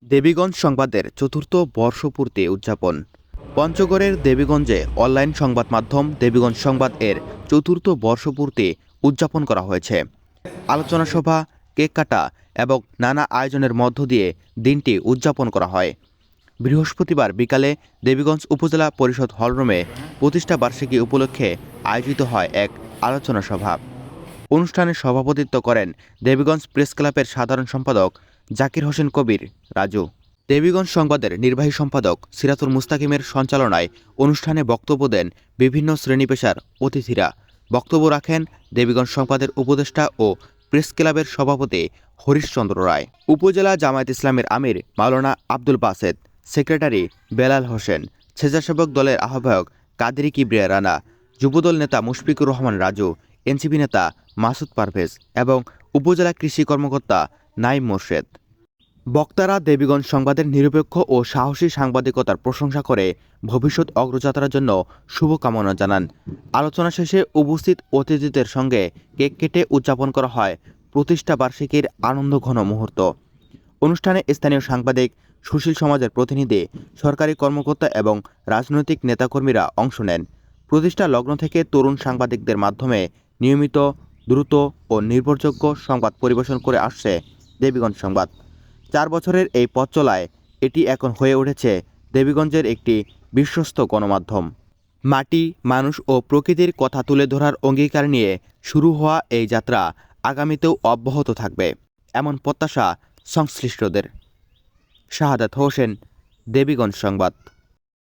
দেবীগঞ্জ সংবাদের চতুর্থ বর্ষপূর্তি উদযাপন। পঞ্চগড়ের দেবীগঞ্জে অনলাইন সংবাদ মাধ্যম দেবীগঞ্জ সংবাদ এর চতুর্থ বর্ষপূর্তি উদযাপন করা হয়েছে। আলোচনা সভা, কেক কাটা এবং নানা আয়োজনের মধ্য দিয়ে দিনটি উদযাপন করা হয়। বৃহস্পতিবার বিকালে দেবীগঞ্জ উপজেলা পরিষদ হলরুমে প্রতিষ্ঠা বার্ষিকী উপলক্ষে আয়োজিত হয় এক আলোচনা সভা। অনুষ্ঠানে সভাপতিত্ব করেন দেবীগঞ্জ প্রেস ক্লাবের সাধারণ সম্পাদক জাকির হোসেন কবির রাজু। দেবীগঞ্জ সংবাদের নির্বাহী সম্পাদক সিরাতুল মুস্তাকিমের সঞ্চালনায় অনুষ্ঠানে বক্তব্য দেন বিভিন্ন শ্রেণী পেশার অতিথিরা। বক্তব্য রাখেন দেবীগঞ্জ সংবাদের উপদেষ্টা ও প্রেস ক্লাবের সভাপতি হরিশচন্দ্র রায়, উপজেলা জামায়াত ইসলামের আমির মাওলানা আব্দুল বাসেদ, সেক্রেটারি বেলাল হোসেন, স্বেচ্ছাসেবক দলের আহ্বায়ক কাদেরী কিবরিয়া রানা, যুবদল নেতা মুশফিকুর রহমান রাজু, এনসিপি নেতা মাসুদ পারভেজ এবং উপজেলা কৃষি কর্মকর্তা নাইম মোর্শেদ। বক্তারা দেবীগঞ্জ সংবাদের নিরপেক্ষ ও সাহসী সাংবাদিকতার প্রশংসা করে ভবিষ্যৎ অগ্রযাত্রার জন্য শুভকামনা জানান। আলোচনা শেষে উপস্থিত অতিথিদের সঙ্গে কেক কেটে উদযাপন করা হয় প্রতিষ্ঠা বার্ষিকীর আনন্দঘন মুহূর্ত। অনুষ্ঠানে স্থানীয় সাংবাদিক, সুশীল সমাজের প্রতিনিধি, সরকারি কর্মকর্তা এবং রাজনৈতিক নেতাকর্মীরা অংশ নেন। প্রতিষ্ঠা লগ্ন থেকে তরুণ সাংবাদিকদের মাধ্যমে নিয়মিত, দ্রুত ও নির্ভরযোগ্য সংবাদ পরিবেশন করে আসছে দেবীগঞ্জ সংবাদ। 4 বছরের এই পথ চলায় এটি এখন হয়ে উঠেছে দেবীগঞ্জের একটি বিশ্বস্ত গণমাধ্যম। মাটি, মানুষ ও প্রকৃতির কথা তুলে ধরার অঙ্গীকার নিয়ে শুরু হওয়া এই যাত্রা আগামীতেও অব্যাহত থাকবে, এমন প্রত্যাশা সংশ্লিষ্টদের। শাহাদাত হোসেন, দেবীগঞ্জ সংবাদ।